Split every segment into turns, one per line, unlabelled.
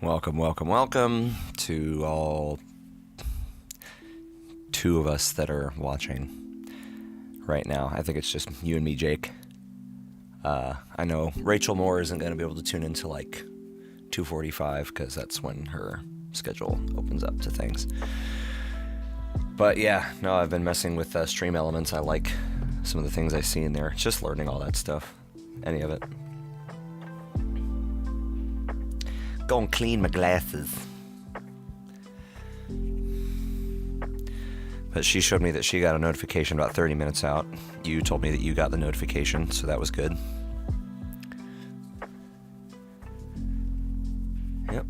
Welcome, welcome, welcome to all two of us that are watching right now. I think it's just you and me, Jake. I know Rachel Moore isn't going to be able to tune into like 2:45 because that's when her schedule opens up to things. But yeah, no, I've been messing with Stream Elements. I like some of the things I see in there. It's just learning all that stuff. Any of it. Go and clean my glasses. But she showed me that she got a notification about 30 minutes out. You told me that you got the notification, so that was good. Yep.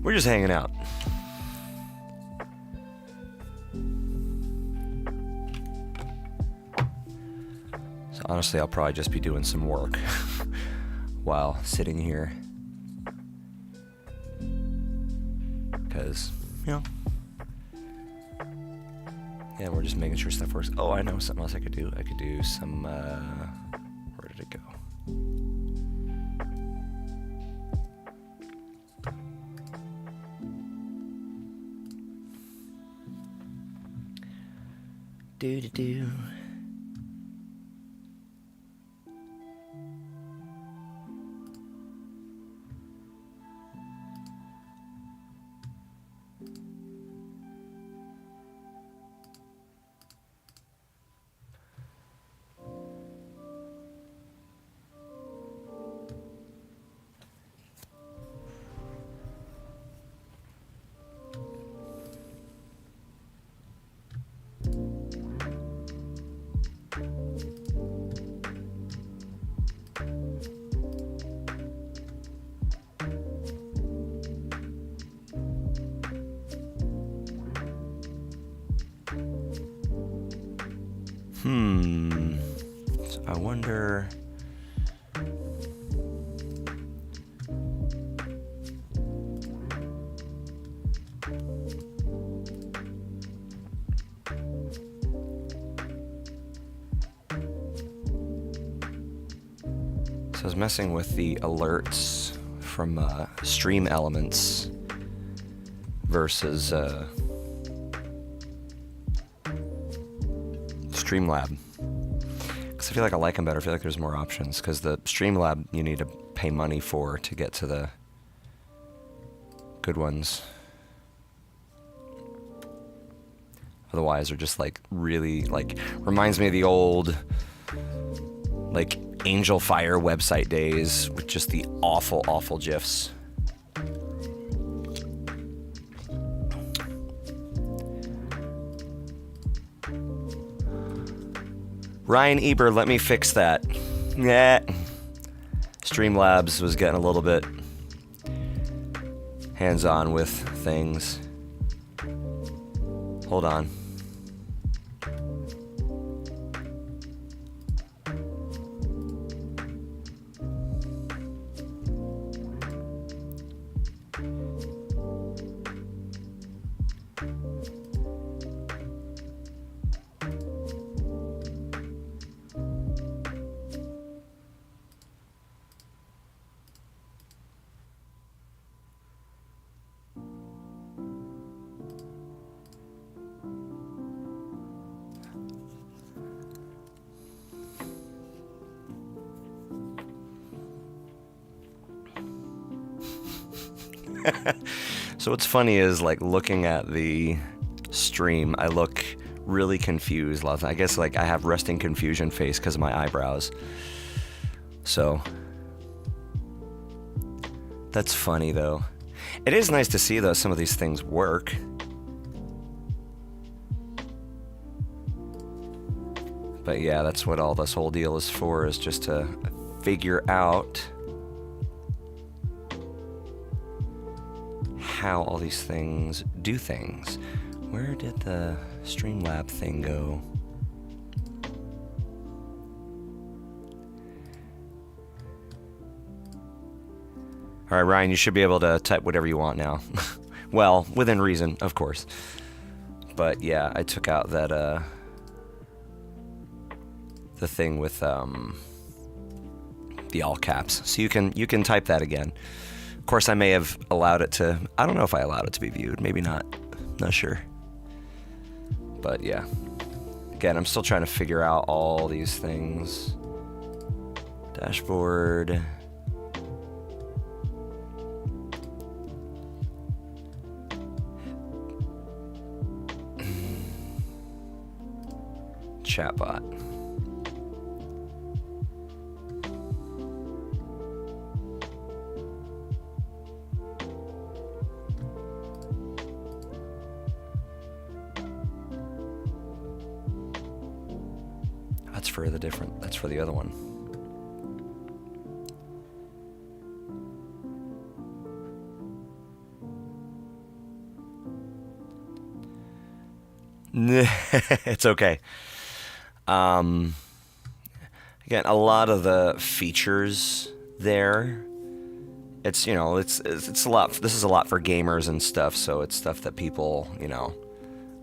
We're just hanging out. So honestly, I'll probably just be doing some work while sitting here. Because, you know. Yeah, we're just making sure stuff works. Oh, I know something else I could do. I could do some, where did it go? Do-do-do. So I wonder. So I was messing with the alerts from Stream Elements versus Streamlab. Because I feel like I like them better. I feel like there's more options. Because the Streamlab you need to pay money for to get to the good ones. Otherwise, they're just like really like reminds me of the old like Angel Fire website days with just the awful, awful GIFs. Ryan Eber, let me fix that. Yeah. Streamlabs was getting a little bit hands-on with things. Hold on. So what's funny is like looking at the stream, I look really confused. I guess like I have resting confusion face because of my eyebrows. So that's funny though. It is nice to see though some of these things work. But yeah, that's what all this whole deal is for, is just to figure out how all these things do things. Where did the Streamlab thing go? All right, Ryan, you should be able to type whatever you want now. Well, within reason, of course. But yeah, I took out that the thing with the all caps, so you can type that again. Of course, I may have allowed it to. I don't know if I allowed it to be viewed. Maybe not. Not sure. But yeah. Again, I'm still trying to figure out all these things. Dashboard. Chatbot. That's for the other one. It's okay. Again, a lot of the features there, it's a lot. This is a lot for gamers and stuff, so it's stuff that people,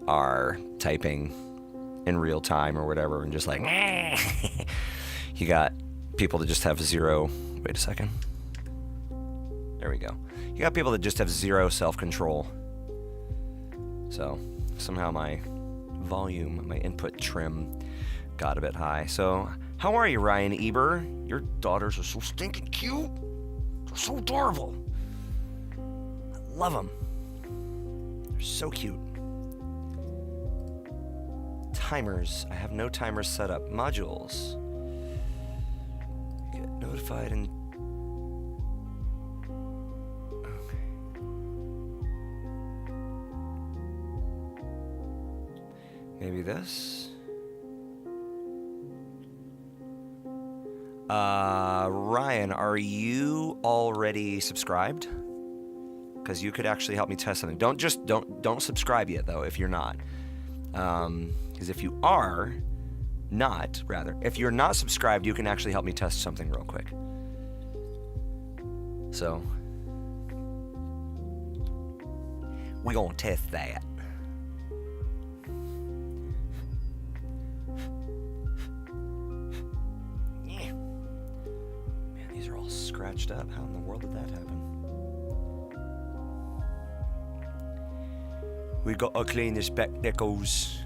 are typing in real time or whatever, and just like, you got people that just have zero. Wait a second. There we go. You got people that just have zero self-control. So somehow my volume, my input trim got a bit high. So how are you, Ryan Eber? Your daughters are so stinking cute. They're so adorable. I love them. They're so cute. Timers. I have no timers set up. Modules. Get notified and... Okay. Maybe this? Ryan, are you already subscribed? Because you could actually help me test something. Don't subscribe yet though if you're not. Because if you are not, if you're not subscribed, you can actually help me test something real quick. So we're gonna test that. Yeah. Man, these are all scratched up. How in the world did that happen? We gotta clean the spectacles.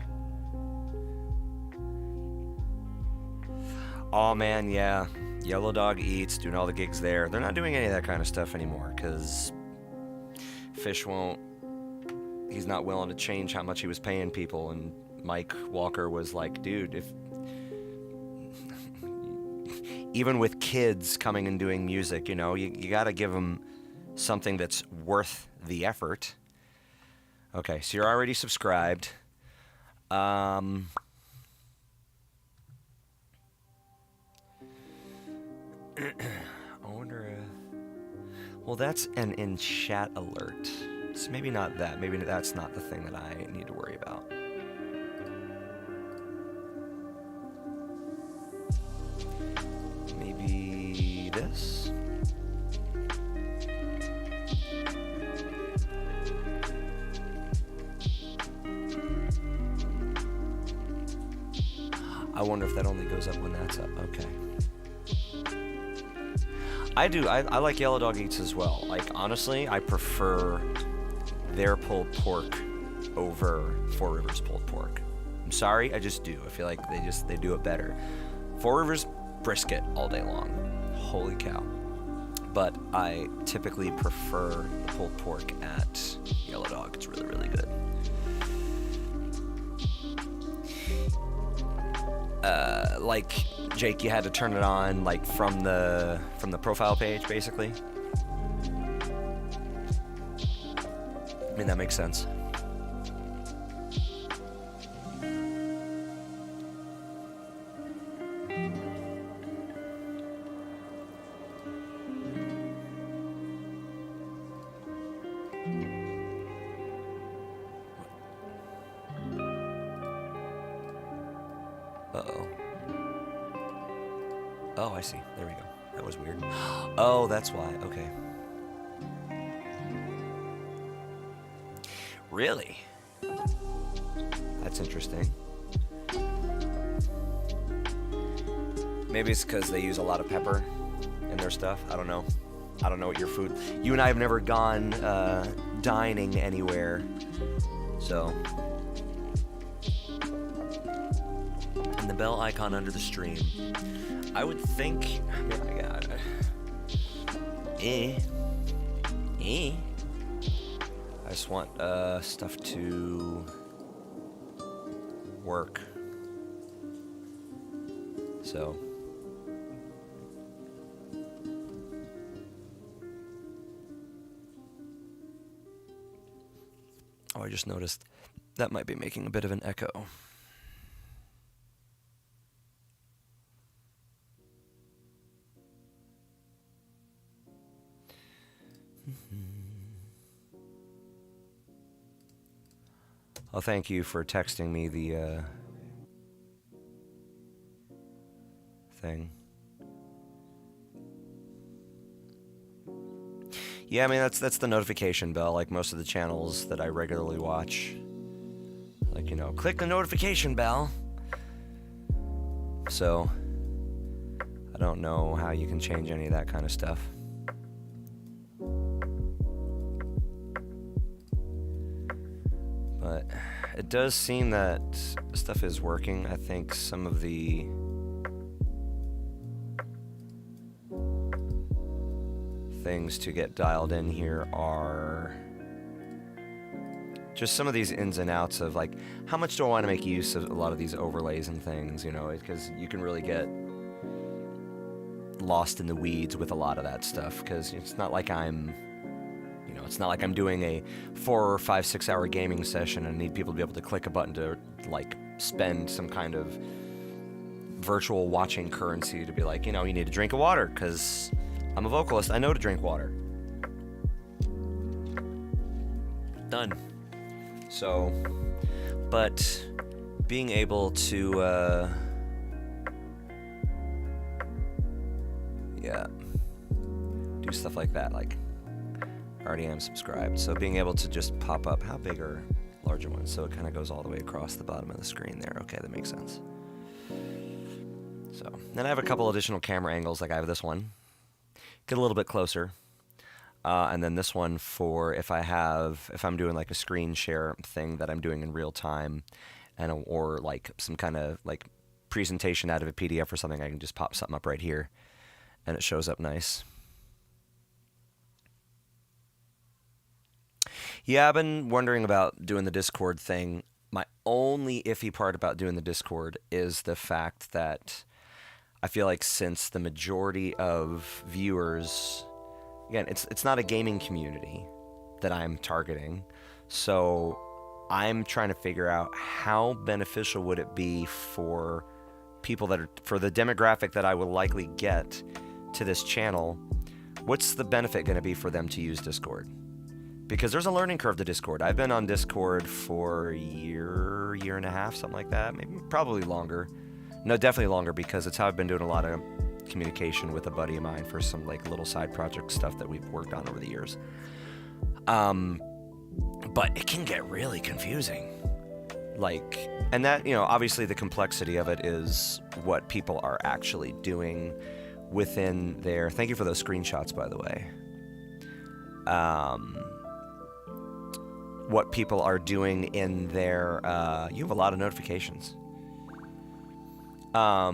Oh man, yeah. Yellow Dog Eats, doing all the gigs there. They're not doing any of that kind of stuff anymore because Fish he's not willing to change how much he was paying people. And Mike Walker was like, dude, if even with kids coming and doing music, you gotta give them something that's worth the effort. Okay, so you're already subscribed. I wonder if... Well, that's an in-chat alert. So maybe not that. Maybe that's not the thing that I need to worry about. Maybe this? I wonder if that only goes up when that's up. Okay. I do. I like Yellow Dog Eats as well. Like, honestly, I prefer their pulled pork over Four Rivers pulled pork. I'm sorry, I just do. I feel like they do it better. Four Rivers brisket all day long. Holy cow. But I typically prefer the pulled pork at Yellow Dog. It's really, really good. Like, Jake, you had to turn it on like from the profile page, basically. I mean, that makes sense. Oh, I see. There we go. That was weird. Oh, that's why. Okay. Really? That's interesting. Maybe it's because they use a lot of pepper in their stuff. I don't know. I don't know what your food... You and I have never gone dining anywhere. So... And the bell icon under the stream. I would think... Oh my god. I just want stuff to work. So... Oh, I just noticed that might be making a bit of an echo. Oh, thank you for texting me the thing. Yeah, I mean, that's the notification bell, like most of the channels that I regularly watch. Like, you know, click the notification bell. So, I don't know how you can change any of that kind of stuff. But it does seem that stuff is working. I think some of the... things to get dialed in here are just some of these ins and outs of like how much do I want to make use of a lot of these overlays and things, you know, because you can really get lost in the weeds with a lot of that stuff, because it's not like I'm, you know, it's not like I'm doing a 4 or 5, 6 hour gaming session and I need people to be able to click a button to like spend some kind of virtual watching currency to be like, you know, you need a drink of water because I'm a vocalist. I know to drink water. Done. So, but being able to, yeah, do stuff like that, like, I already am subscribed. So being able to just pop up, how big are larger ones? So it kind of goes all the way across the bottom of the screen there. Okay, that makes sense. So, then I have a couple additional camera angles, like I have this one. Get a little bit closer, and then this one for if I'm doing like a screen share thing that I'm doing in real time, and or like some kind of like presentation out of a PDF or something, I can just pop something up right here, and it shows up nice. Yeah, I've been wondering about doing the Discord thing. My only iffy part about doing the Discord is the fact that I feel like since the majority of viewers, again, it's not a gaming community that I'm targeting, so I'm trying to figure out how beneficial would it be for people that are, for the demographic that I will likely get to this channel, what's the benefit going to be for them to use Discord? Because there's a learning curve to Discord. I've been on Discord for a year and a half, something like that, maybe probably longer. No, definitely longer, because it's how I've been doing a lot of communication with a buddy of mine for some like little side project stuff that we've worked on over the years. But it can get really confusing. Like, and that, you know, obviously the complexity of it is what people are actually doing within their, thank you for those screenshots, by the way. What people are doing in their, you have a lot of notifications. My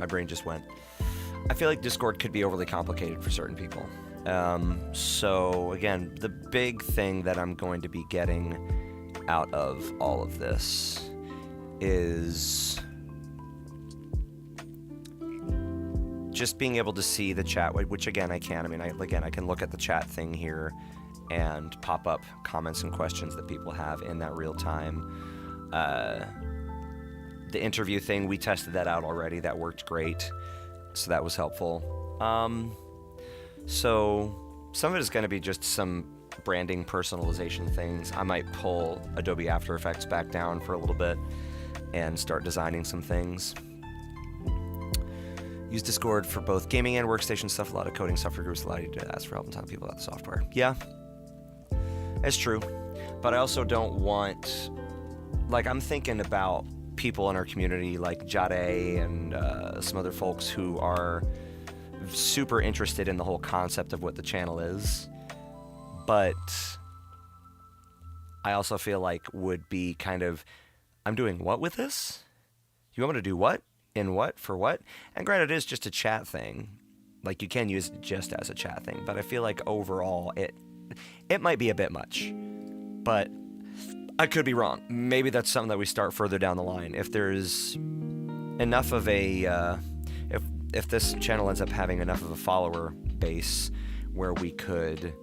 brain just went. I feel like Discord could be overly complicated for certain people. So again, the big thing that I'm going to be getting out of all of this is just being able to see the chat, which again I can. I mean, I can look at the chat thing here and pop up comments and questions that people have in that real time. The interview thing, we tested that out already. That worked great, so that was helpful. So some of it is going to be just some branding personalization things. I might pull Adobe After Effects back down for a little bit and start designing some things. Use Discord for both gaming and workstation stuff. A lot of coding software groups allow you to ask for help and tell people about the software. Yeah, it's true. But I also don't want, like, I'm thinking about people in our community like Jade and some other folks who are super interested in the whole concept of what the channel is, but I also feel like would be kind of, I'm doing what with this? You want me to do what? In what? For what? And granted, it is just a chat thing. Like, you can use it just as a chat thing, but I feel like overall it might be a bit much. But I could be wrong. Maybe that's something that we start further down the line. If there's enough of a, if this channel ends up having enough of a follower base where we could,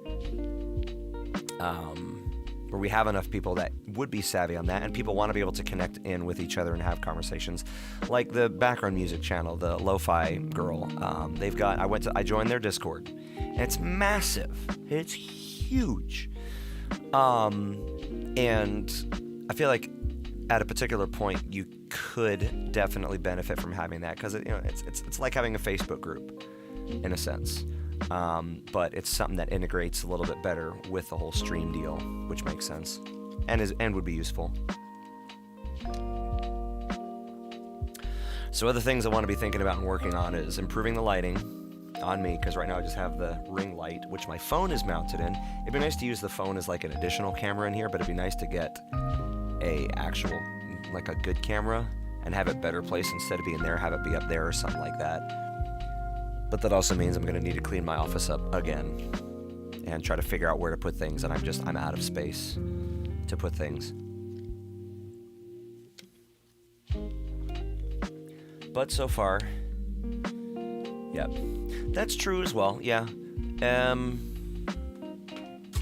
where we have enough people that would be savvy on that, and people want to be able to connect in with each other and have conversations, like the background music channel, the Lo-Fi Girl. They've got. I joined their Discord, and it's massive. It's huge. And I feel like at a particular point you could definitely benefit from having that, because it's like having a Facebook group in a sense, but it's something that integrates a little bit better with the whole stream deal, which makes sense and would be useful. So other things I want to be thinking about and working on is improving the lighting on me, because right now I just have the ring light, which my phone is mounted in. It'd be nice to use the phone as like an additional camera in here, but it'd be nice to get a actual, like a good camera and have it better placed instead of being there, have it be up there or something like that. But that also means I'm going to need to clean my office up again and try to figure out where to put things, and I'm out of space to put things. But so far, yep. That's true as well, yeah.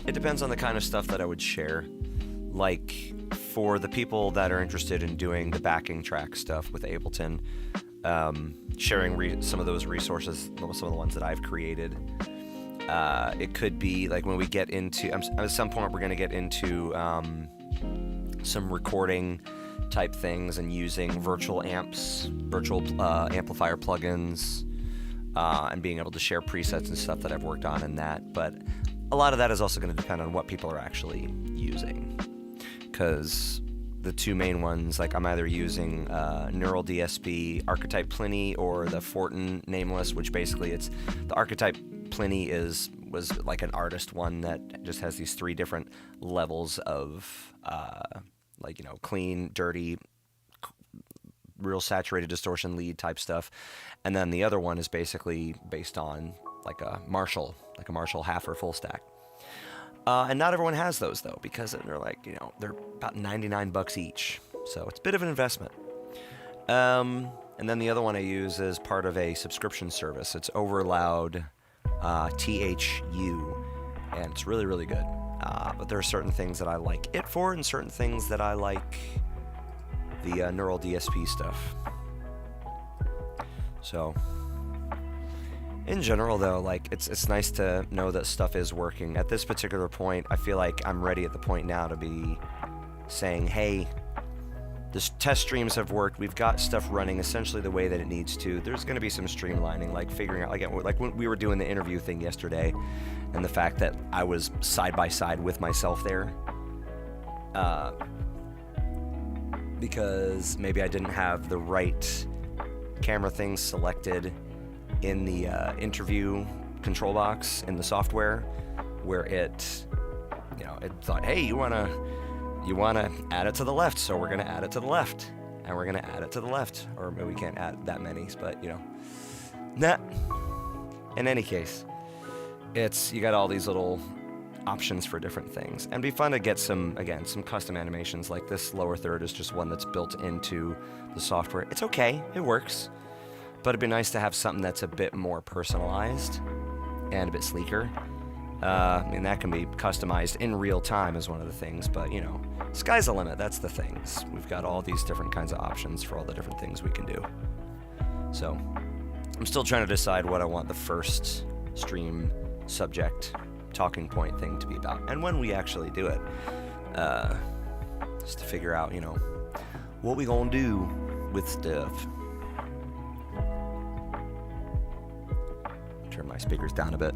It depends on the kind of stuff that I would share. Like, for the people that are interested in doing the backing track stuff with Ableton, sharing some of those resources, some of the ones that I've created. It could be, like, when we get into, at some point we're going to get into some recording type things and using virtual amplifier plugins, and being able to share presets and stuff that I've worked on in that. But a lot of that is also going to depend on what people are actually using, because the two main ones, like, I'm either using Neural DSP, Archetype Pliny, or the Fortin Nameless, which basically it's the Archetype Pliny was like an artist one that just has these 3 different levels of clean, dirty, real saturated distortion lead type stuff, and then the other one is basically based on like a Marshall half or full stack. And not everyone has those though, because they're like, they're about $99 each, so it's a bit of an investment. And then the other one I use is part of a subscription service. It's Overloud THU, and it's really, really good. But there are certain things that I like it for, and certain things that I like the Neural DSP stuff. So, in general, though, like, it's nice to know that stuff is working. At this particular point, I feel like I'm ready at the point now to be saying, hey, the test streams have worked. We've got stuff running essentially the way that it needs to. There's going to be some streamlining, like figuring out, like when we were doing the interview thing yesterday, and the fact that I was side by side with myself there, because maybe I didn't have the right camera things selected in the interview control box in the software, where it thought, hey, you wanna add it to the left, so we're gonna add it to the left, and we're gonna add it to the left, or maybe we can't add that many, but in any case, you got all these little options for different things, and it'd be fun to get some custom animations. Like this lower third is just one that's built into the software. It's okay, it works, but it'd be nice to have something that's a bit more personalized and a bit sleeker. That can be customized in real time is one of the things, but sky's the limit. That's the things. We've got all these different kinds of options for all the different things we can do. So I'm still trying to decide what I want the first stream subject talking point thing to be about, and when we actually do it, just to figure out, you know, what we gonna do with stuff. Turn my speakers down a bit.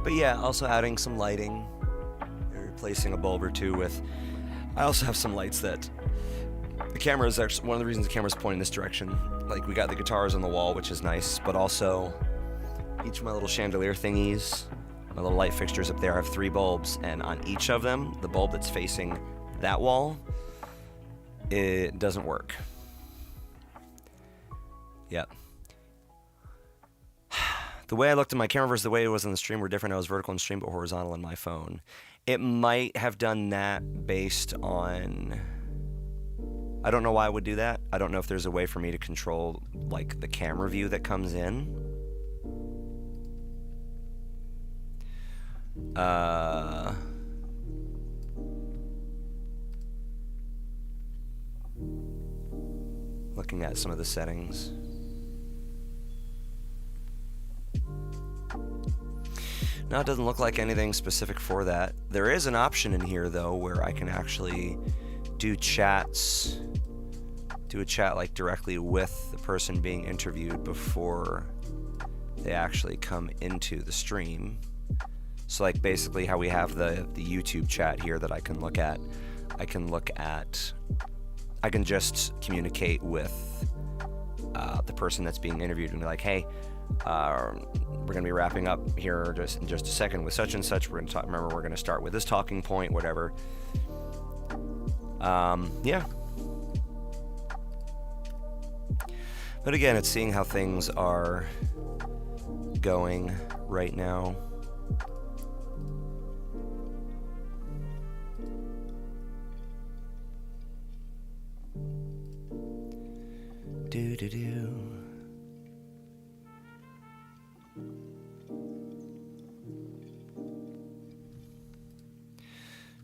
But yeah, also adding some lighting, replacing a bulb or two with. I also have some lights that the camera is actually one of the reasons the camera's pointing this direction. Like, we got the guitars on the wall, which is nice, but also each of my little chandelier thingies, my little light fixtures up there, have 3 bulbs, and on each of them, the bulb that's facing that wall, it doesn't work. Yep. The way I looked at my camera versus the way it was in the stream were different. I was vertical in stream but horizontal in my phone. It might have done that based on... I don't know why I would do that. I don't know if there's a way for me to control, like, the camera view that comes in. Looking at some of the settings. No, it doesn't look like anything specific for that. There is an option in here, though, where I can actually do chats, do a chat like directly with the person being interviewed before they actually come into the stream. So like basically how we have the YouTube chat here that I can look at. I can just communicate with the person that's being interviewed and be like, hey, we're going to be wrapping up here just in just a second with such and such. We're going to talk. Remember, we're going to start with this talking point, whatever. Yeah. But again, it's seeing how things are going right now. Do.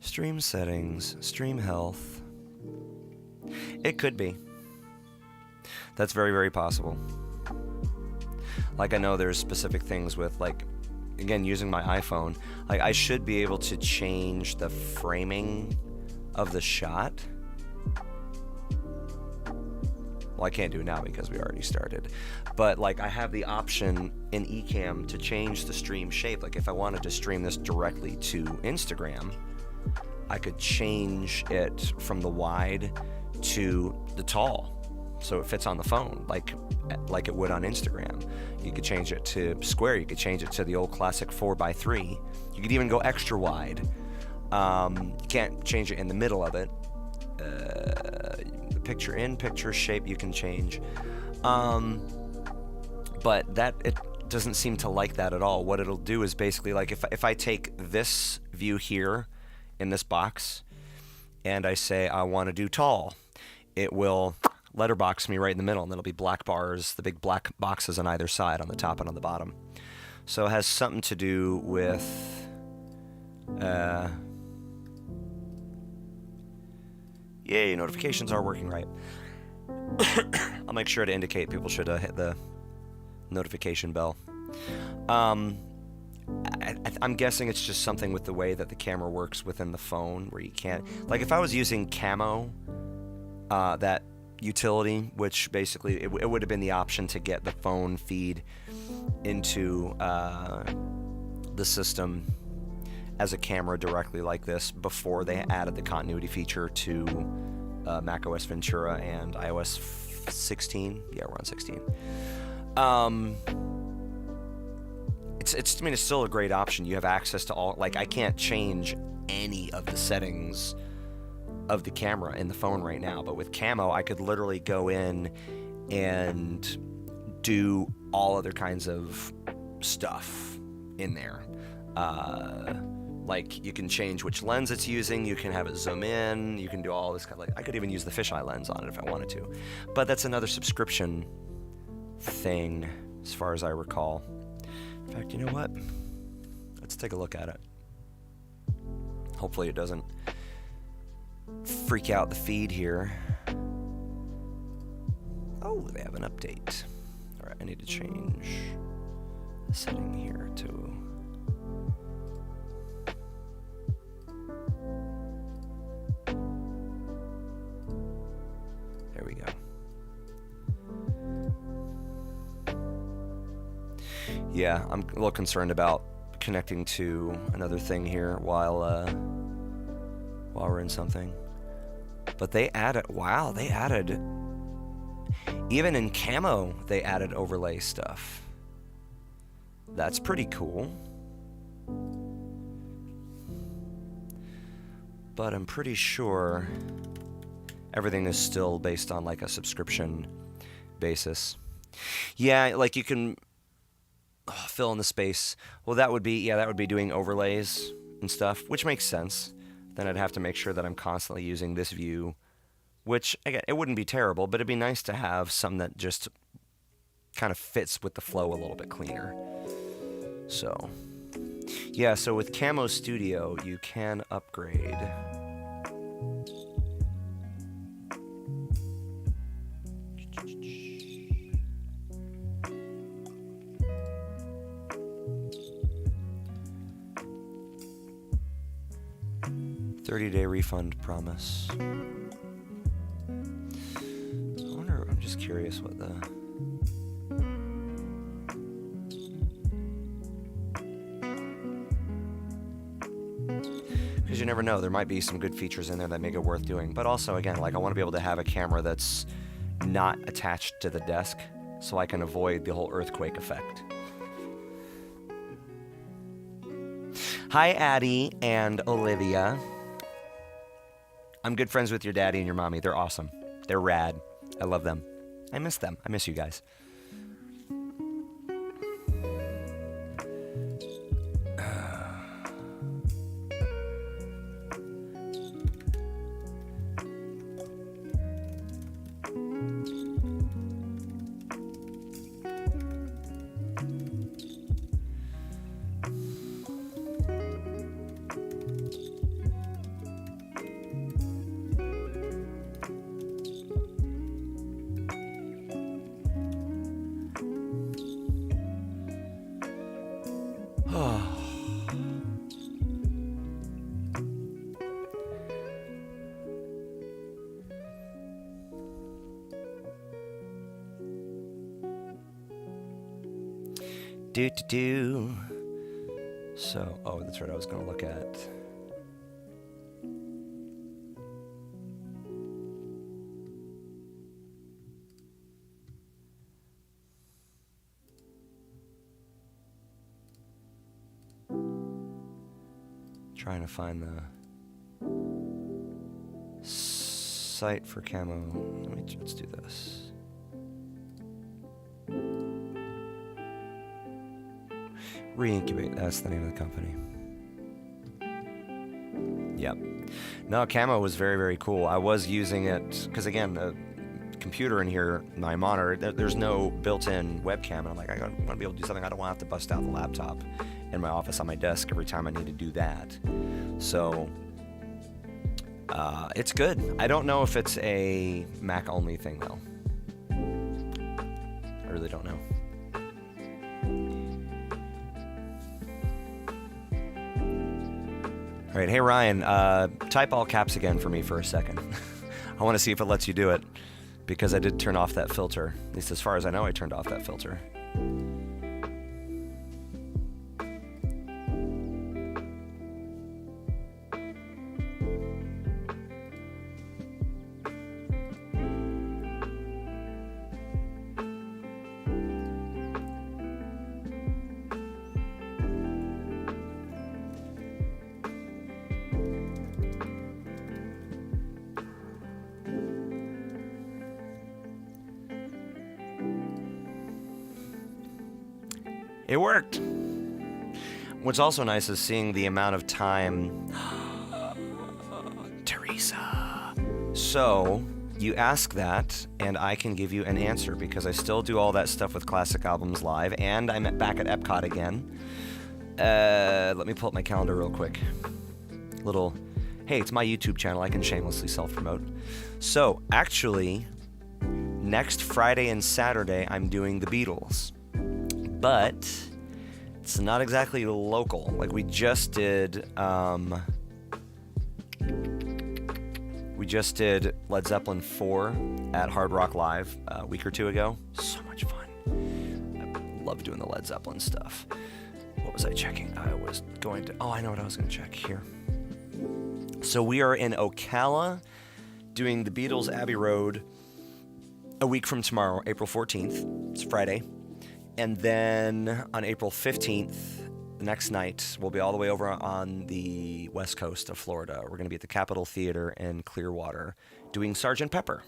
Stream settings, stream health. It could be. That's very, very possible. Like, I know there's specific things with, like, again, using my iPhone, like, I should be able to change the framing of the shot. Well, I can't do it now because we already started. But, like, I have the option in Ecamm to change the stream shape. Like, if I wanted to stream this directly to Instagram, I could change it from the wide to the tall, so it fits on the phone, like it would on Instagram. You could change it to square. You could change it to the old classic 4:3. You could even go extra wide. You can't change it in the middle of it. The picture in, picture shape you can change. But that, it doesn't seem to like that at all. What it'll do is basically, like, if I take this view here in this box and I say I want to do tall, it will letterbox me right in the middle, and there'll be black bars, the big black boxes on either side, on the top and on the bottom. So it has something to do with yay, notifications are working right. I'll make sure to indicate people should hit the notification bell. I'm guessing it's just something with the way that the camera works within the phone, where you can't, like, if I was using Camo, that utility, which basically it would have been the option to get the phone feed into the system as a camera directly like this before they added the continuity feature to macOS Ventura and iOS 16. Yeah, we're on 16. It's I mean, it's still a great option. You have access to all, like, I can't change any of the settings of the camera in the phone right now, but with Camo I could literally go in and do all other kinds of stuff in there. Like, you can change which lens it's using, you can have it zoom in, you can do all this kind of, like, I could even use the fisheye lens on it if I wanted to. But that's another subscription thing, as far as I recall. In fact, you know what? Let's take a look at it. Hopefully it doesn't freak out the feed here. Oh, they have an update. Alright, I need to change setting here to... There we go. Yeah, I'm a little concerned about connecting to another thing here while we're in something. But they added, wow, they added, even in camo, they added overlay stuff. That's pretty cool. But I'm pretty sure everything is still based on like a subscription basis. Yeah, like you can fill in the space. Well, that would be, yeah, that would be doing overlays and stuff, which makes sense. Then I'd have to make sure that I'm constantly using this view, which, again, it wouldn't be terrible, but it'd be nice to have some that just kind of fits with the flow a little bit cleaner. So, yeah, so with Camo Studio, you can upgrade. $30-day refund promise. I wonder, I'm just curious what the... Because you never know, there might be some good features in there that make it worth doing. But also, again, like I want to be able to have a camera that's not attached to the desk so I can avoid the whole earthquake effect. Hi, Addie and Olivia. I'm good friends with your daddy and your mommy. They're awesome. They're rad. I love them. I miss them. I miss you guys. 'Do. So, oh, that's right, I was going to look at... Trying to find the site for camo. Let's do this. Reincubate, that's the name of the company. Yep. No, camo was very, very cool. I was using it, because again, the computer in here, my monitor, there's no built-in webcam, and I'm like, I want to be able to do something. I don't want to have to bust out the laptop in my office on my desk every time I need to do that. So, it's good. I don't know if it's a Mac-only thing, though. I really don't know. All right, hey Ryan, type all caps again for me for a second. I want to see if it lets you do it, because I did turn off that filter. At least as far as I know, I turned off that filter. It worked. What's also nice is seeing the amount of time. Teresa. So you ask that, and I can give you an answer, because I still do all that stuff with Classic Albums Live, and I'm back at Epcot again. Let me pull up my calendar real quick. Hey, it's my YouTube channel. I can shamelessly self-promote. So actually, next Friday and Saturday, I'm doing the Beatles. But It's not exactly local. Like we just did Led Zeppelin 4 at Hard Rock Live a week or two ago. So much fun. I love doing the Led Zeppelin stuff. What was I checking? I was going to... Oh, I know what I was going to check here. So we are in Ocala doing the Beatles Abbey Road a week from tomorrow, April 14th. It's Friday. And then on April 15th, the next night, we'll be all the way over on the west coast of Florida. We're going to be at the Capitol Theater in Clearwater doing Sgt. Pepper,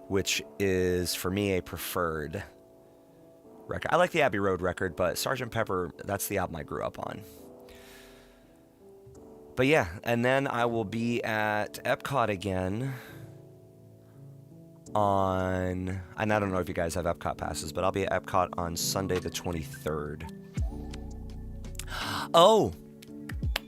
which is, for me, a preferred record. I like the Abbey Road record, but Sgt. Pepper, that's the album I grew up on. But yeah, and then I will be at Epcot again and I don't know if you guys have Epcot passes, but I'll be at Epcot on Sunday the 23rd. Oh,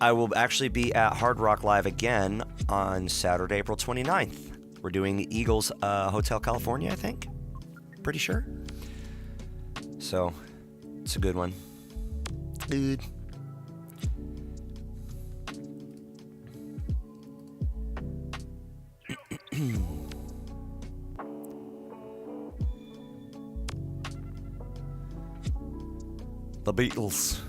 I will actually be at Hard Rock Live again on Saturday, April 29th. We're doing the Eagles Hotel California, I think. Pretty sure. So, it's a good one. Dude. The Beatles.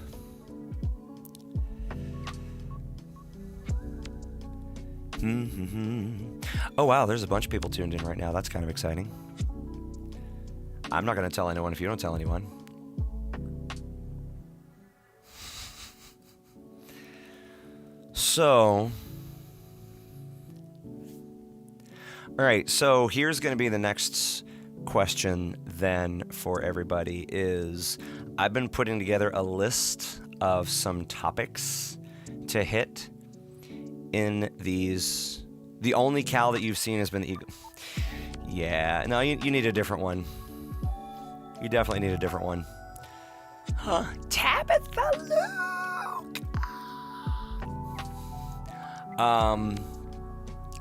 Oh wow, there's a bunch of people tuned in right now. That's kind of exciting. I'm not going to tell anyone if you don't tell anyone. So, all right, so here's going to be the next question then for everybody is I've been putting together a list of some topics to hit in these. The only Cal that you've seen has been the Eagle. Yeah, no, you need a different one. You definitely need a different one. Huh? Tabitha Luke!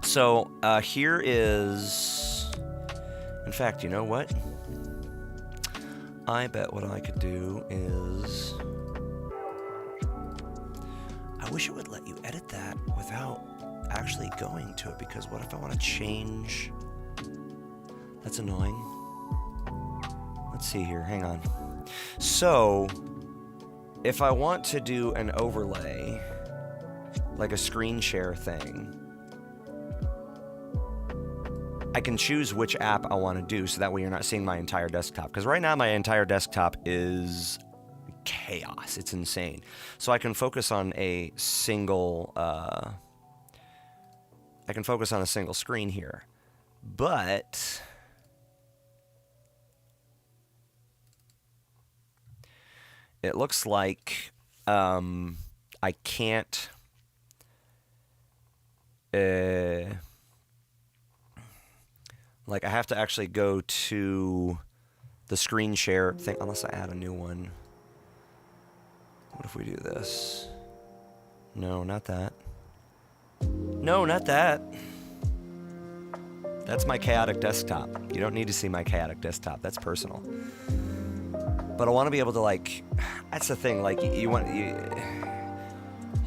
So, here is... In fact, you know what? I bet what I could do is... I wish it would let you edit that without actually going to it, because what if I want to change... That's annoying. Let's see here, hang on. So, if I want to do an overlay, like a screen share thing, I can choose which app I want to do, so that way you're not seeing my entire desktop. Because right now my entire desktop is chaos. It's insane. So I can focus on a single screen here. But it looks like I can't like I have to actually go to the screen share thing unless I add a new one. What if we do this? No, not that. No, not that. That's my chaotic desktop. You don't need to see my chaotic desktop. That's personal. But I want to be able to, like, that's the thing, like, you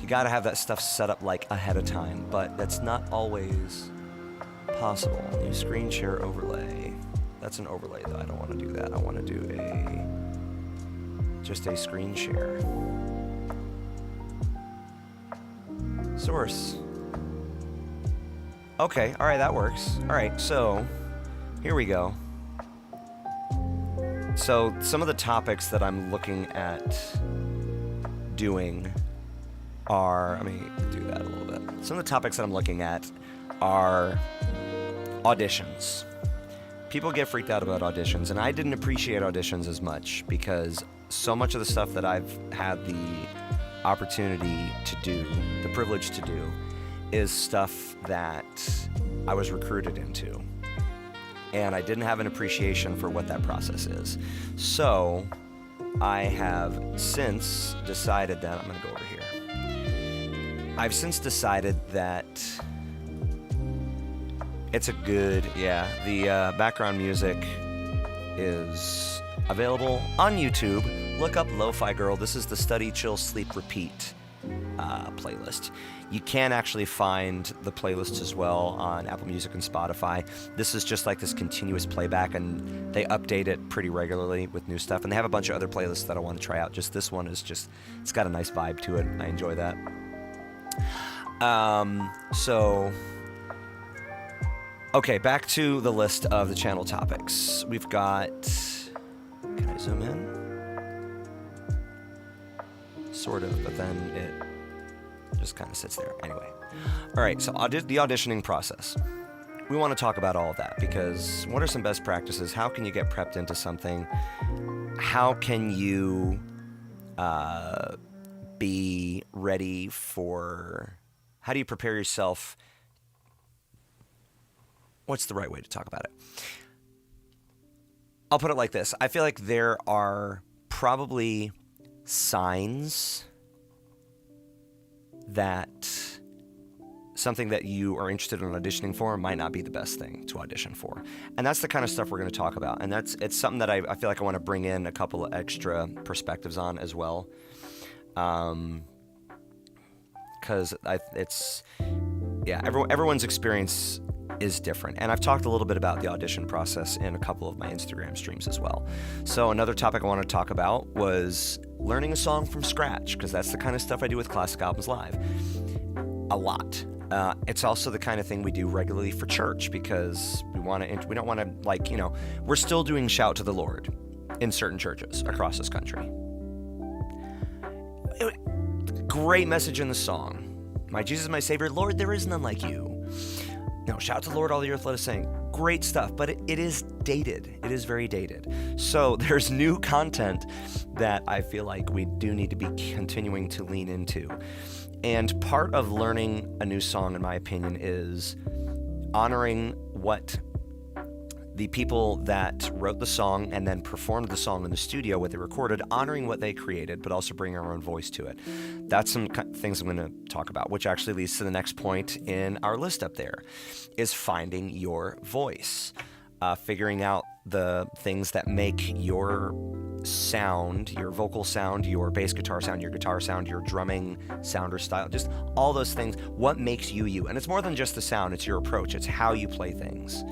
got to have that stuff set up, like, ahead of time, but that's not always possible. New screen share overlay. That's an overlay, though. I don't want to do that. I want to do just a screen share. Source. Okay, all right, that works. All right, so here we go. So some of the topics that I'm looking at doing are, let me do that a little bit. Some of the topics that I'm looking at are auditions. People get freaked out about auditions, and I didn't appreciate auditions as much because so much of the stuff that I've had the opportunity to do, the privilege to do, is stuff that I was recruited into. And I didn't have an appreciation for what that process is. So I have since decided that, I'm going to go over here. I've since decided that it's a good, the background music is available on YouTube. Look up Lo-Fi Girl. This is the Study, Chill, Sleep, Repeat playlist. You can actually find the playlist as well on Apple Music and Spotify. This is just like this continuous playback, and they update it pretty regularly with new stuff. And they have a bunch of other playlists that I want to try out. Just this one is just, it's got a nice vibe to it. I enjoy that. Okay, back to the list of the channel topics. We've got, can I zoom in? Sort of, but then it just kind of sits there. Anyway. All right, so the auditioning process. We want to talk about all of that because what are some best practices? How can you get prepped into something? How can you be ready for, how do you prepare yourself? What's the right way to talk about it? I'll put it like this. I feel like there are probably signs that something that you are interested in auditioning for might not be the best thing to audition for. And that's the kind of stuff we're going to talk about. And it's something that I feel like I want to bring in a couple of extra perspectives on as well. Because everyone's experience is different. And I've talked a little bit about the audition process in a couple of my Instagram streams as well. So another topic I want to talk about was learning a song from scratch, because that's the kind of stuff I do with Classic Albums Live. A lot. It's also the kind of thing we do regularly for church, because we don't want to, we're still doing Shout to the Lord in certain churches across this country. Great message in the song. My Jesus, my Savior, Lord, there is none like you. Shout to the Lord, all the earth, let us sing. Great stuff, but it is dated. It is very dated. So there's new content that I feel like we do need to be continuing to lean into. And part of learning a new song, in my opinion, is honoring what the people that wrote the song and then performed the song in the studio, what they recorded, honoring what they created, but also bringing our own voice to it. That's some things I'm going to talk about, which actually leads to the next point in our list up there, is finding your voice. Figuring out the things that make your sound, your vocal sound, your bass guitar sound, your guitar sound, your drumming sound or style, just all those things, what makes you you. And it's more than just the sound, it's your approach, it's how you play things.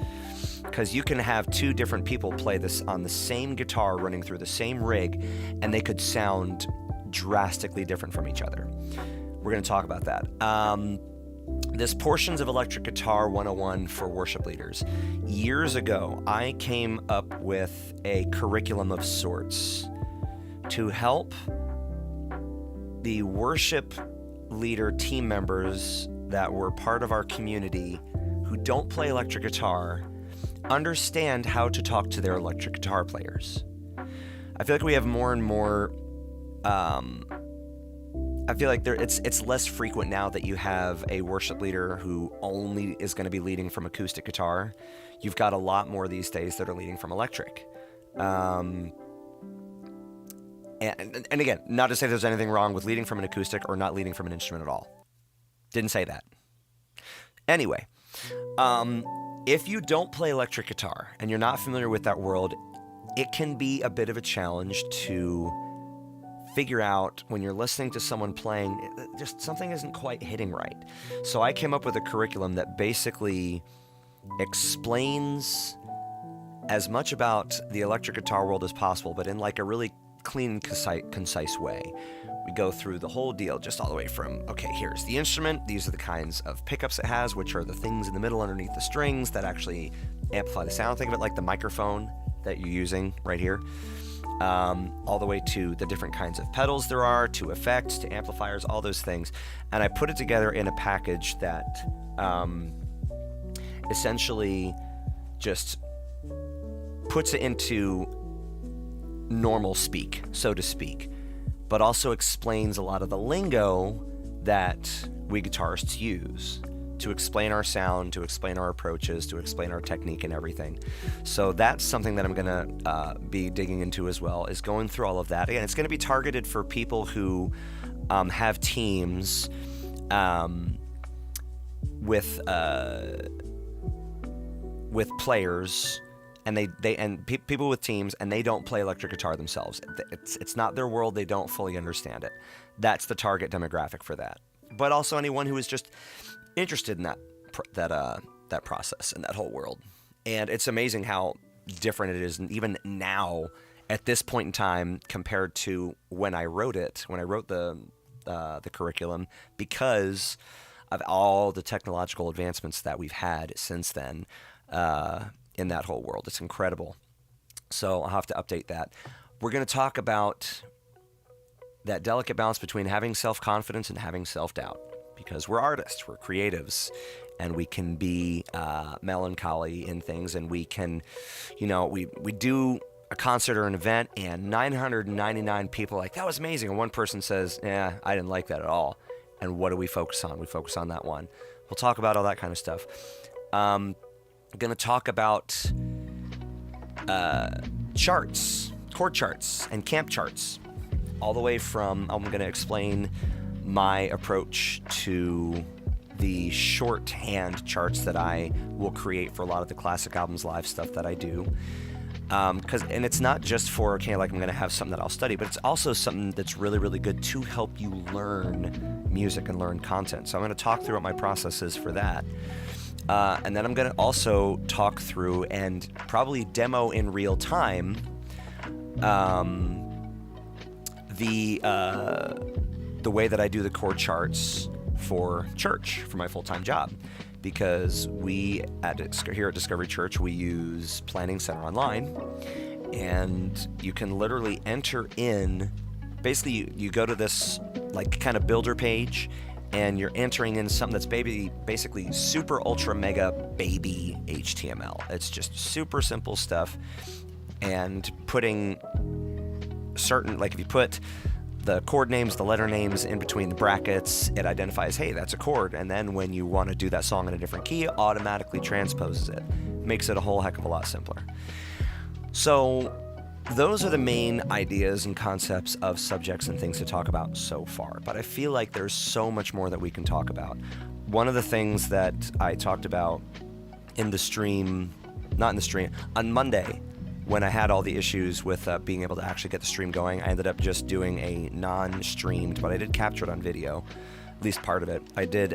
Because you can have two different people play this on the same guitar running through the same rig, and they could sound drastically different from each other. We're going to talk about that. This portions of Electric Guitar 101 for worship leaders. Years ago, I came up with a curriculum of sorts to help the worship leader team members that were part of our community who don't play electric guitar understand how to talk to their electric guitar players. I feel like we have more and more I feel like it's less frequent now that you have a worship leader who only is going to be leading from acoustic guitar. You've got a lot more these days that are leading from electric. And again, not to say there's anything wrong with leading from an acoustic or not leading from an instrument at all. Didn't say that. Anyway, if you don't play electric guitar and you're not familiar with that world, it can be a bit of a challenge to figure out when you're listening to someone playing, just something isn't quite hitting right. So I came up with a curriculum that basically explains as much about the electric guitar world as possible, but in like a really clean, concise way. We go through the whole deal, just all the way from, okay, here's the instrument, these are the kinds of pickups it has, which are the things in the middle underneath the strings that actually amplify the sound. Think of it like the microphone that you're using right here. All the way to the different kinds of pedals there are, to effects, to amplifiers, all those things. And I put it together in a package that essentially just puts it into normal speak, so to speak, but also explains a lot of the lingo that we guitarists use to explain our sound, to explain our approaches, to explain our technique and everything. So that's something that I'm going to be digging into as well, is going through all of that. Again, it's going to be targeted for people who have teams with players and people with teams, and they don't play electric guitar themselves. It's not their world. They don't fully understand it. That's the target demographic for that. But also anyone who is just interested in that process and that whole world. And it's amazing how different it is, and even now at this point in time compared to when I wrote the curriculum, because of all the technological advancements that we've had since then in that whole world. It's incredible. So I'll have to update that. We're going to talk about that delicate balance between having self-confidence and having self-doubt, because we're artists, we're creatives, and we can be melancholy in things, and we can, we do a concert or an event, and 999 people are like, that was amazing, and one person says, I didn't like that at all. And what do we focus on? We focus on that one. We'll talk about all that kind of stuff. I'm going to talk about charts, chord charts, and camp charts. All the way from, I'm going to explain my approach to the shorthand charts that I will create for a lot of the classic albums live stuff that I do. And it's not just for, like I'm going to have something that I'll study, but it's also something that's really, really good to help you learn music and learn content. So I'm going to talk through what my process is for that. And then I'm going to also talk through and probably demo in real time the way that I do the chord charts for church, for my full-time job. Because we here at Discovery Church, we use Planning Center Online, and you can literally enter in. Basically, you go to this like kind of builder page, and you're entering in something that's basically super ultra mega baby HTML. It's just super simple stuff, and putting certain, like if you put the chord names, the letter names in between the brackets, it identifies, hey, that's a chord. And then when you want to do that song in a different key, it automatically transposes it. Makes it a whole heck of a lot simpler. So those are the main ideas and concepts of subjects and things to talk about so far. But I feel like there's so much more that we can talk about. One of the things that I talked about in the stream, on Monday, when I had all the issues with being able to actually get the stream going, I ended up just doing a non-streamed, but I did capture it on video, at least part of it. I did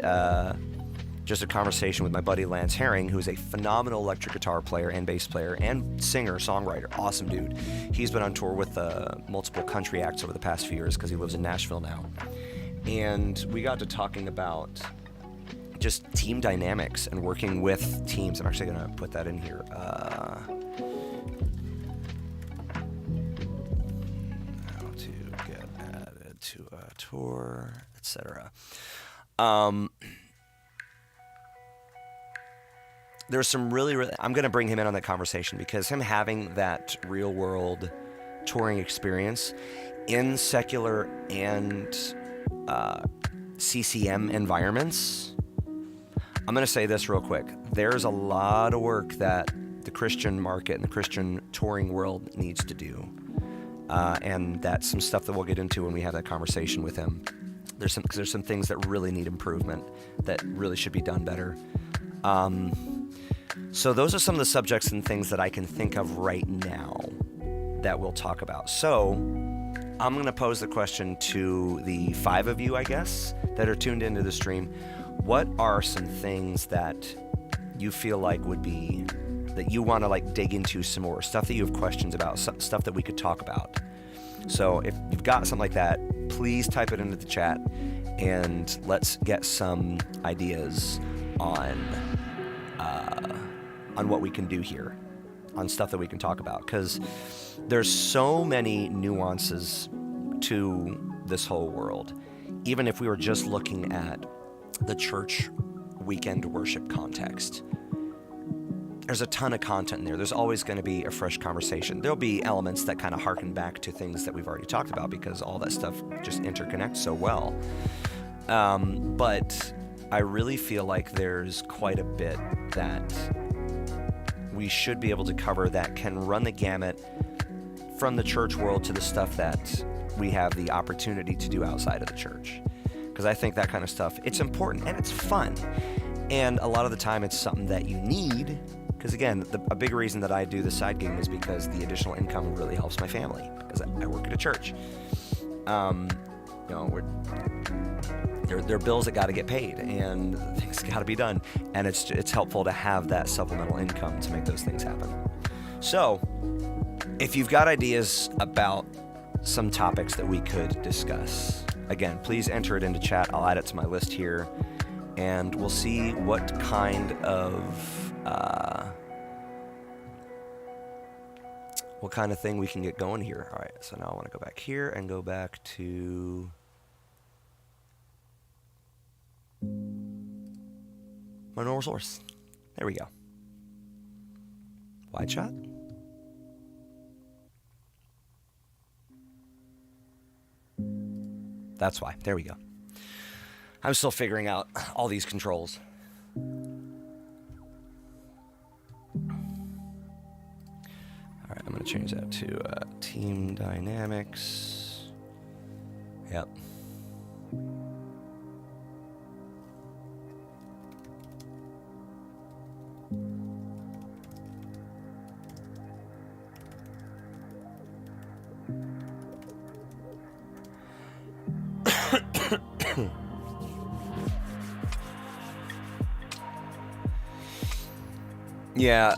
just a conversation with my buddy Lance Herring, who's a phenomenal electric guitar player and bass player and singer, songwriter, awesome dude. He's been on tour with multiple country acts over the past few years because he lives in Nashville now. And we got to talking about just team dynamics and working with teams. I'm actually going to put that in here. To a tour, etc. There's some really, I'm going to bring him in on that conversation because him having that real world touring experience in secular and CCM environments. I'm going to say this real quick. There's a lot of work that the Christian market and the Christian touring world needs to do. And that's some stuff that we'll get into when we have that conversation with him. There's some things that really need improvement, that really should be done better. So those are some of the subjects and things that I can think of right now that we'll talk about. So I'm going to pose the question to the 5 of you, I guess, that are tuned into the stream. What are some things that you feel like would be, that you want to like dig into some more, stuff that you have questions about, stuff that we could talk about? So if you've got something like that, please type it into the chat and let's get some ideas on what we can do here, on stuff that we can talk about, because there's so many nuances to this whole world. Even if we were just looking at the church weekend worship context, there's a ton of content in there. There's always going to be a fresh conversation. There'll be elements that kind of harken back to things that we've already talked about because all that stuff just interconnects so well. But I really feel like there's quite a bit that we should be able to cover that can run the gamut from the church world to the stuff that we have the opportunity to do outside of the church. Because I think that kind of stuff, it's important and it's fun. And a lot of the time it's something that you need, Because again, a big reason that I do the side gig is because the additional income really helps my family, because I work at a church. There are bills that got to get paid, and things got to be done, and it's helpful to have that supplemental income to make those things happen. So, if you've got ideas about some topics that we could discuss, again, please enter it into chat. I'll add it to my list here, and we'll see what kind of thing we can get going here. All right, so now I want to go back here and go back to my normal source. There we go. Wide shot. That's why. There we go. I'm still figuring out all these controls. All right, I'm going to change that to team dynamics. Yep. Yeah,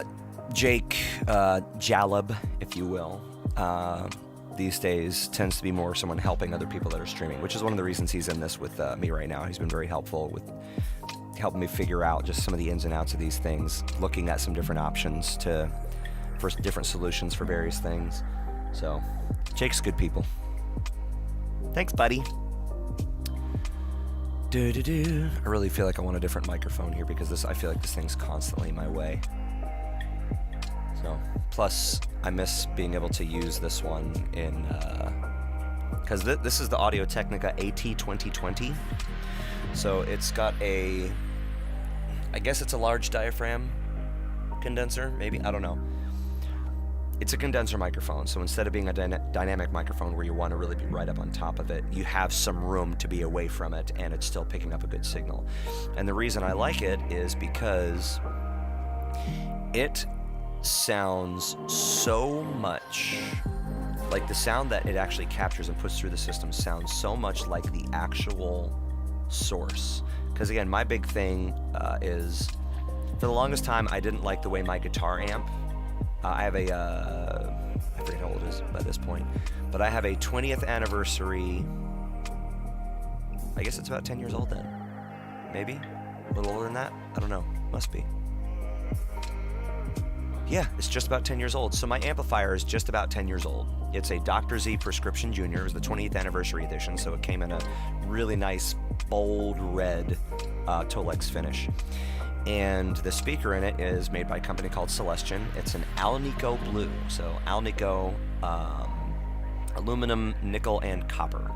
Jake Jalab, if you will, these days tends to be more someone helping other people that are streaming, which is one of the reasons he's in this with me right now. He's been very helpful with helping me figure out just some of the ins and outs of these things, looking at some different options for different solutions for various things. So, Jake's good people. Thanks, buddy. I really feel like I want a different microphone here because I feel like this thing's constantly in my way. So, plus, I miss being able to use this one in, because this is the Audio-Technica AT2020. So it's got I guess it's a large diaphragm condenser, maybe, I don't know. It's a condenser microphone, so instead of being a dynamic microphone where you want to really be right up on top of it, you have some room to be away from it, and it's still picking up a good signal. And the reason I like it is because it sounds so much like the sound that it actually captures and puts through the system sounds so much like the actual source. Because again, my big thing is, for the longest time, I didn't like the way my guitar amp, I have I forget how old it is by this point, but I have a 20th anniversary, I guess it's about 10 years old then, maybe, a little older than that, I don't know, must be. Yeah, it's just about 10 years old. So my amplifier is just about 10 years old. It's a Dr. Z Prescription Junior. It was the 20th anniversary edition, so it came in a really nice, bold red Tolex finish. And the speaker in it is made by a company called Celestion. It's an Alnico blue, so Alnico, aluminum, nickel, and copper.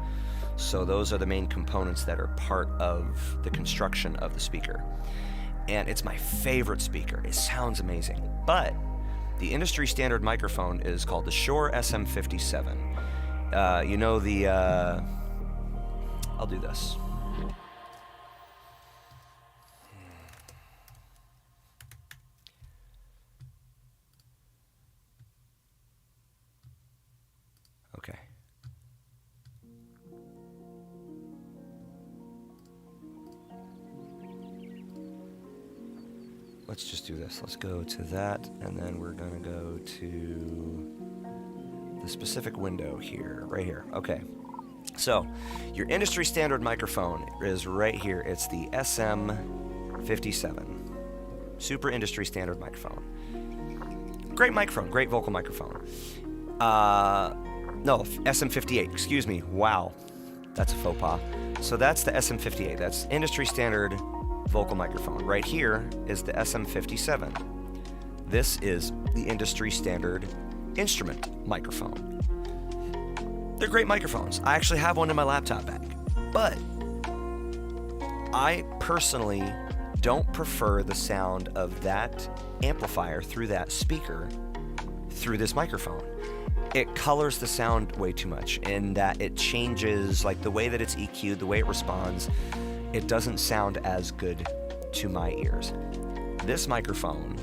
So those are the main components that are part of the construction of the speaker. And it's my favorite speaker. It sounds amazing. But the industry standard microphone is called the Shure SM57. You know the, I'll do this. Okay. Let's just do this. Let's go to that, and then we're going to go to the specific window here, right here. Okay. So, your industry standard microphone is right here. It's the SM57. Super industry standard microphone. Great microphone, great vocal microphone. No, SM58, excuse me. Wow. That's a faux pas. So that's the SM58. That's industry standard vocal microphone. Right here is the SM57. This is the industry standard instrument microphone. They're great microphones. I actually have one in my laptop bag. But I personally don't prefer the sound of that amplifier through that speaker through this microphone. It colors the sound way too much in that it changes, like the way that it's EQ'd, the way it responds, it doesn't sound as good to my ears. This microphone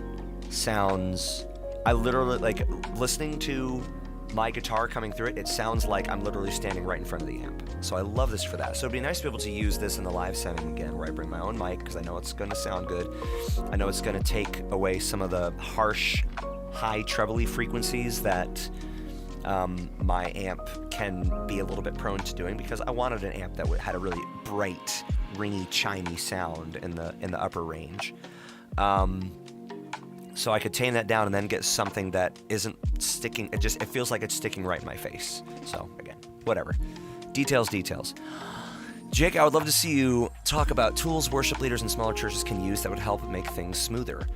sounds, I literally, like, listening to my guitar coming through it, it sounds like I'm literally standing right in front of the amp. So I love this for that. So it'd be nice to be able to use this in the live setting again, where I bring my own mic, because I know it's going to sound good. I know it's going to take away some of the harsh, high trebly frequencies that my amp can be a little bit prone to doing, because I wanted an amp that had a really bright, ringy, chimey sound in the upper range. So I could tame that down and then get something that isn't sticking. It feels like it's sticking right in my face. So again, whatever. Details. Jake, I would love to see you talk about tools worship leaders in smaller churches can use that would help make things smoother.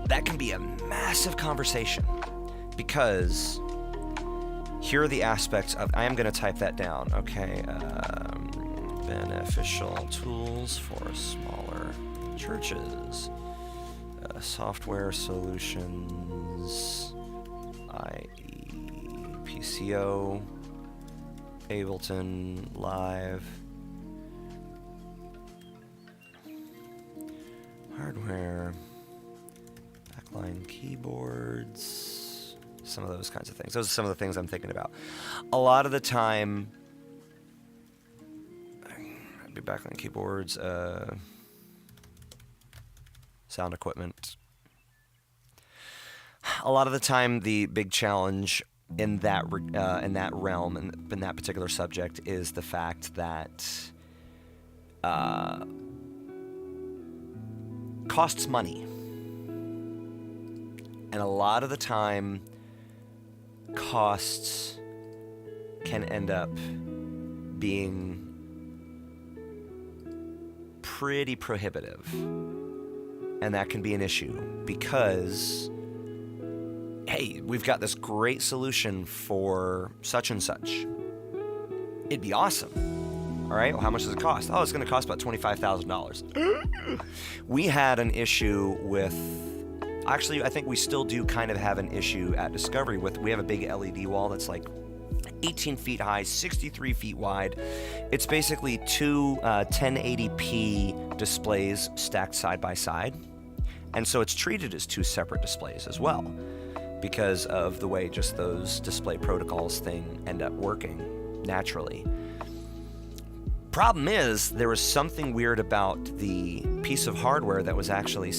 That can be a massive conversation, because here are the aspects of, I am going to type that down, okay? Beneficial tools for smaller churches. Software solutions, i.e. PCO, Ableton Live, hardware, backline keyboards, some of those kinds of things. Those are some of the things I'm thinking about. A lot of the time, I'd be backline keyboards, sound equipment. A lot of the time, the big challenge in that realm and in that particular subject is the fact that costs money, and a lot of the time, costs can end up being pretty prohibitive. And that can be an issue, because, hey, we've got this great solution for such and such. It'd be awesome. All right, well, how much does it cost? Oh, it's going to cost about $25,000. We had an issue with, actually, I think we still do kind of have an issue at Discovery with, we have a big LED wall that's like 18 feet high, 63 feet wide. It's basically two 1080p displays stacked side by side. And so it's treated as two separate displays as well, because of the way just those display protocols end up working naturally. Problem is, there was something weird about the piece of hardware that was actually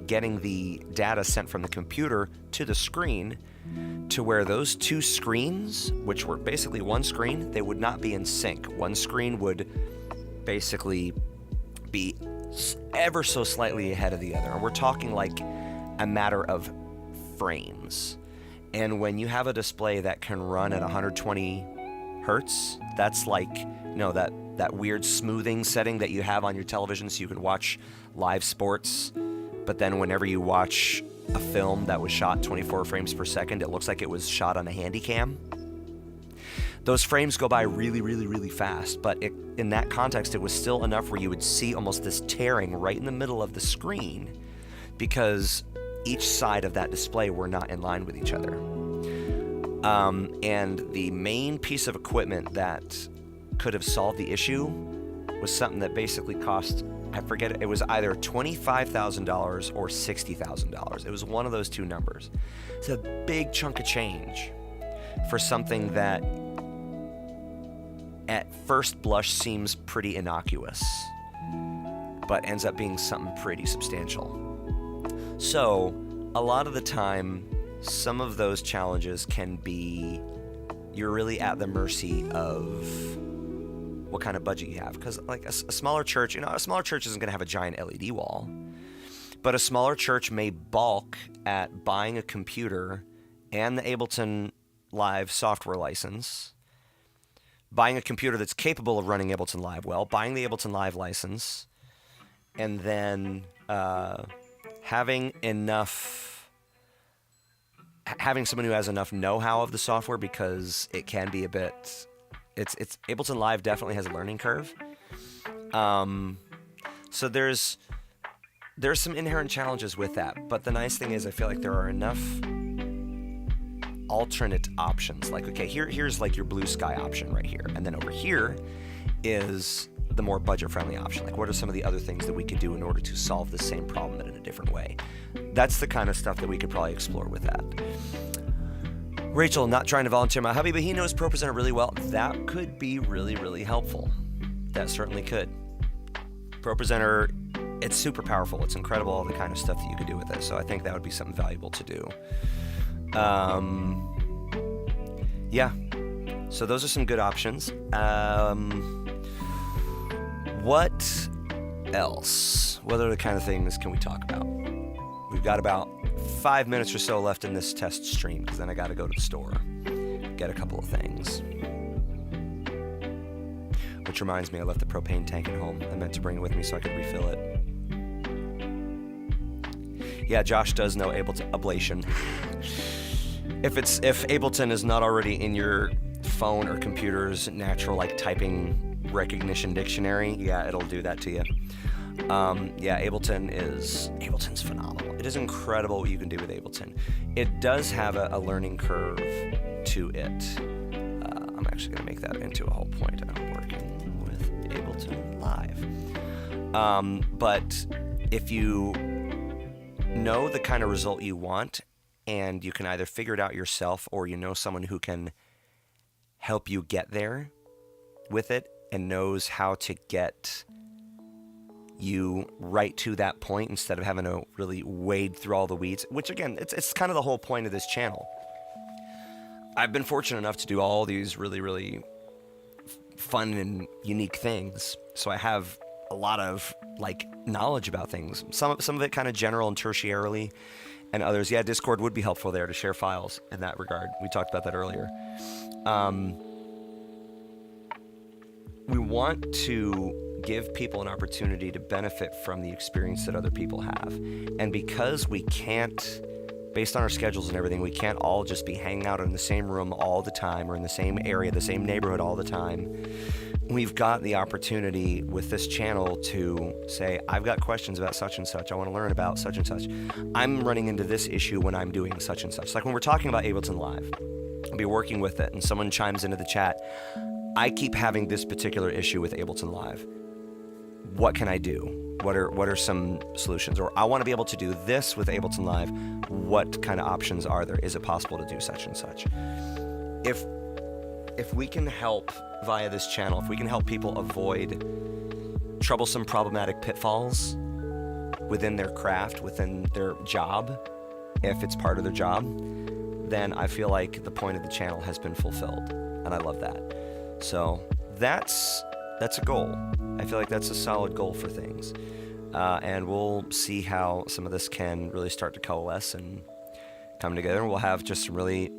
getting the data sent from the computer to the screen, to where those two screens, which were basically one screen, they would not be in sync. One screen would basically be ever so slightly ahead of the other. And we're talking like a matter of frames. And when you have a display that can run at 120 hertz, that's like, you know, that weird smoothing setting that you have on your television so you can watch live sports. But then whenever you watch a film that was shot 24 frames per second, it looks like it was shot on a handy cam. Those frames go by really, really, really fast, but in that context, it was still enough where you would see almost this tearing right in the middle of the screen, because each side of that display were not in line with each other. And the main piece of equipment that could have solved the issue was something that basically cost, I forget, it was either $25,000 or $60,000. It was one of those two numbers. It's a big chunk of change for something that at first blush seems pretty innocuous, but ends up being something pretty substantial. So a lot of the time, some of those challenges can be, you're really at the mercy of what kind of budget you have. Because like a smaller church, you know, a smaller church isn't going to have a giant LED wall, but a smaller church may balk at buying a computer and the Ableton Live software license, buying a computer that's capable of running Ableton Live well, buying the Ableton Live license, and then having someone who has enough know-how of the software, because it can be a bit, it's Ableton Live definitely has a learning curve. So there's some inherent challenges with that, but the nice thing is I feel like there are enough alternate options. Like, okay, here's like your blue sky option right here, and then over here is the more budget-friendly option. Like, what are some of the other things that we could do in order to solve the same problem in a different way. That's the kind of stuff that we could probably explore with that. Rachel, not trying to volunteer my hubby, but he knows ProPresenter really well. That could be really, really helpful. That certainly could. ProPresenter, it's super powerful. It's incredible, all the kind of stuff that you could do with it. So I think that would be something valuable to do. Yeah. So those are some good options. What else? What other kind of things can we talk about? We've got about 5 minutes or so left in this test stream, because then I got to go to the store, get a couple of things. Which reminds me, I left the propane tank at home. I meant to bring it with me so I could refill it. Yeah, Josh does know Ableton ablation. If Ableton is not already in your phone or computer's natural typing recognition dictionary, yeah, it'll do that to you. Yeah, Ableton's phenomenal. It is incredible what you can do with Ableton. It does have a learning curve to it. I'm actually going to make that into a whole point. I'm working with Ableton Live. But if you know the kind of result you want, and you can either figure it out yourself, or you know someone who can help you get there with it and knows how to get you right to that point instead of having to really wade through all the weeds, which again, it's kind of the whole point of this channel. I've been fortunate enough to do all these really, really fun and unique things. So I have a lot of knowledge about things. Some of it kind of general and tertiarily, and others, yeah, Discord would be helpful there to share files in that regard. We talked about that earlier. We want to give people an opportunity to benefit from the experience that other people have. And because we can't, based on our schedules and everything, we can't all just be hanging out in the same room all the time, or in the same area, the same neighborhood all the time. We've got the opportunity with this channel to say, I've got questions about such and such. I want to learn about such and such. I'm running into this issue when I'm doing such and such. Like when we're talking about Ableton Live, I'll be working with it and someone chimes into the chat. I keep having this particular issue with Ableton Live. What can I do? What are some solutions? Or I want to be able to do this with Ableton Live. What kind of options are there? Is it possible to do such and such? If we can help via this channel, if we can help people avoid troublesome, problematic pitfalls within their craft, within their job, if it's part of their job, then I feel like the point of the channel has been fulfilled, and I love that. So that's a goal. I feel like that's a solid goal for things, and we'll see how some of this can really start to coalesce and come together, and we'll have just some really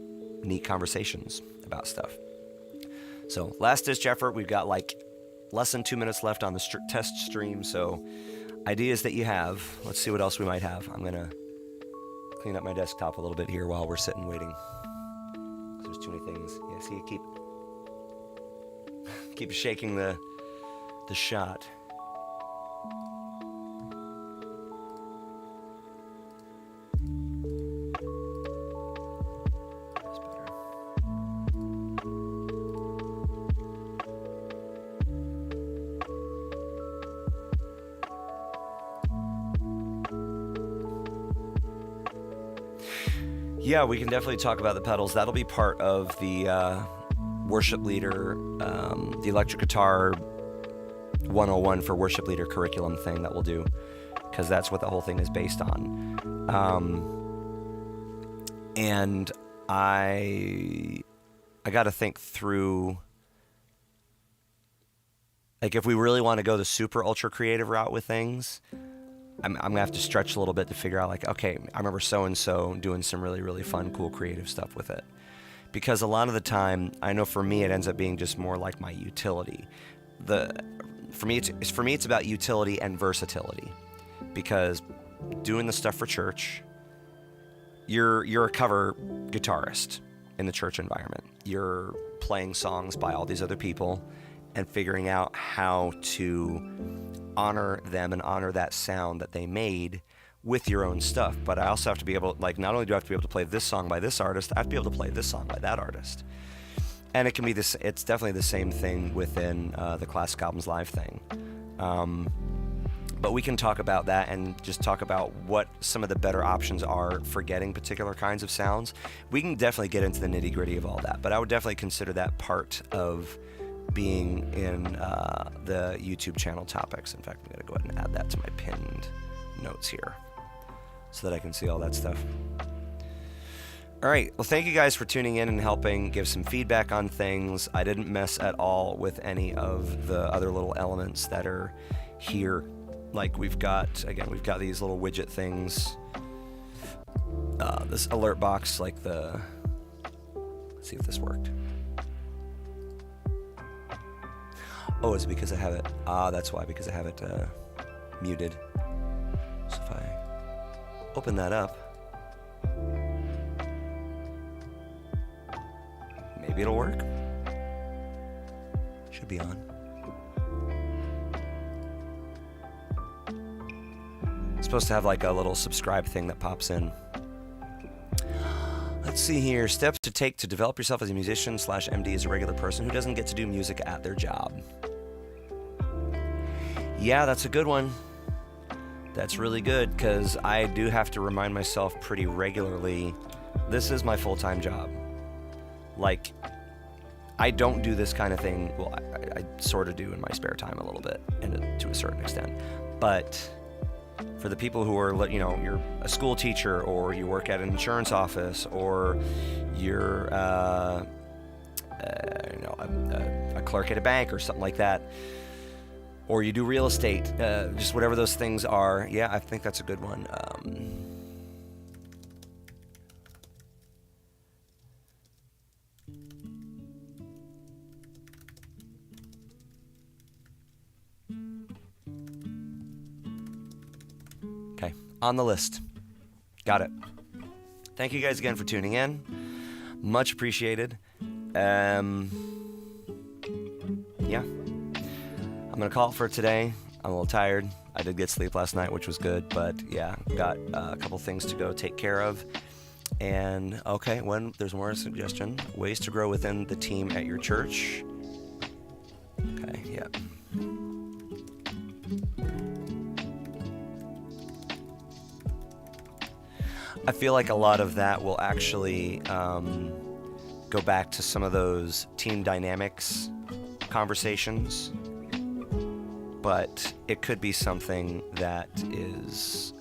neat conversations about stuff. So last ditch effort, we've got less than 2 minutes left on the test stream, so ideas that you have, let's see what else we might have. I'm going to clean up my desktop a little bit here while we're sitting waiting. There's too many things. Yeah, see, keep shaking the shot. Yeah, we can definitely talk about the pedals. That'll be part of the worship leader, the electric guitar 101 for worship leader curriculum thing that we'll do, because that's what the whole thing is based on. And I got to think through, if we really want to go the super ultra creative route with things, I'm going to have to stretch a little bit to figure out, okay, I remember so-and-so doing some really, really fun, cool, creative stuff with it. Because a lot of the time, I know for me, it ends up being just more like my utility. For me, it's about utility and versatility. Because doing the stuff for church, you're a cover guitarist in the church environment. You're playing songs by all these other people and figuring out how to honor them and honor that sound that they made with your own stuff. But I also have to be able, not only do I have to be able to play this song by this artist, I have to be able to play this song by that artist. And it can be this, it's definitely the same thing within the Classic Albums Live thing. But we can talk about that and just talk about what some of the better options are for getting particular kinds of sounds. We can definitely get into the nitty-gritty of all that, but I would definitely consider that part of being in the YouTube channel topics. In fact, I'm going to go ahead and add that to my pinned notes here so that I can see all that stuff. All right, well, thank you guys for tuning in and helping give some feedback on things. I didn't mess at all with any of the other little elements that are here. Like we've got these little widget things. This alert box, like let's see if this worked. Oh, it's because I have it. That's why, because I have it muted. So if I open that up, maybe it'll work. Should be on. It's supposed to have like a little subscribe thing that pops in. Let's see here. Steps to take to develop yourself as a musician / MD as a regular person who doesn't get to do music at their job. Yeah, that's a good one. That's really good, because I do have to remind myself pretty regularly, this is my full-time job. Like, I don't do this kind of thing. Well, I sort of do in my spare time a little bit, and to a certain extent. But for the people who are, you're a school teacher, or you work at an insurance office, or you're, a clerk at a bank or something like that, or you do real estate, just whatever those things are. Yeah, I think that's a good one. Okay, on the list. Got it. Thank you guys again for tuning in. Much appreciated. Yeah. I'm going to call it for today. I'm a little tired. I did get sleep last night, which was good, but yeah, got a couple things to go take care of. And okay, there's more suggestion. Ways to grow within the team at your church. Okay, yeah. I feel like a lot of that will actually go back to some of those team dynamics conversations, but it could be something that is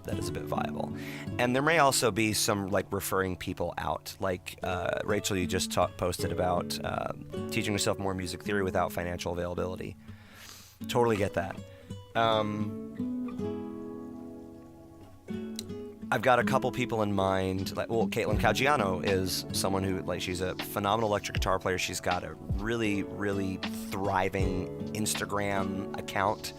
a bit viable. And there may also be some like referring people out, like Rachel, you just posted about teaching yourself more music theory without financial availability. Totally get that. I've got a couple people in mind. Caitlin Caggiano is someone who, she's a phenomenal electric guitar player. She's got a really, really thriving Instagram account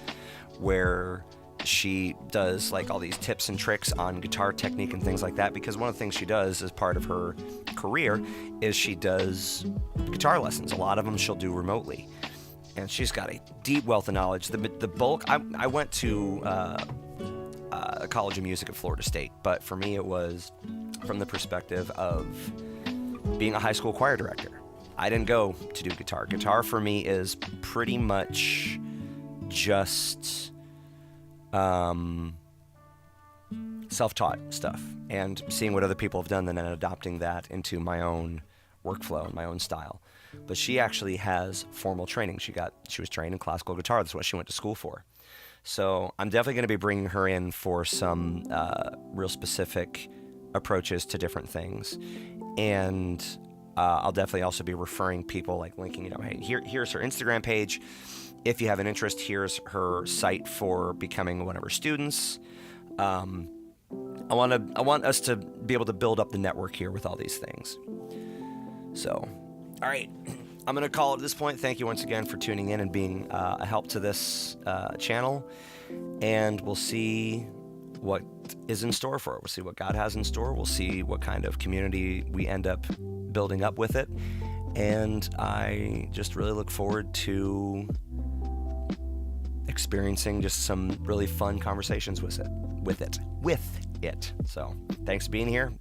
where she does all these tips and tricks on guitar technique and things like that, because one of the things she does as part of her career is she does guitar lessons. A lot of them she'll do remotely. And she's got a deep wealth of knowledge. The bulk, I went to a College of Music at Florida State, but for me it was from the perspective of being a high school choir director. I didn't go to do guitar. Guitar for me is pretty much just self-taught stuff and seeing what other people have done and then adopting that into my own workflow and my own style. But she actually has formal training. She was trained in classical guitar. That's what she went to school for. So I'm definitely going to be bringing her in for some real specific approaches to different things. And I'll definitely also be referring people, linking, hey, here's her Instagram page. If you have an interest, here's her site for becoming one of her students. I want us to be able to build up the network here with all these things. So, all right. I'm going to call it at this point. Thank you once again for tuning in and being a help to this channel. And we'll see what is in store for it. We'll see what God has in store. We'll see what kind of community we end up building up with it. And I just really look forward to experiencing just some really fun conversations with it. So thanks for being here.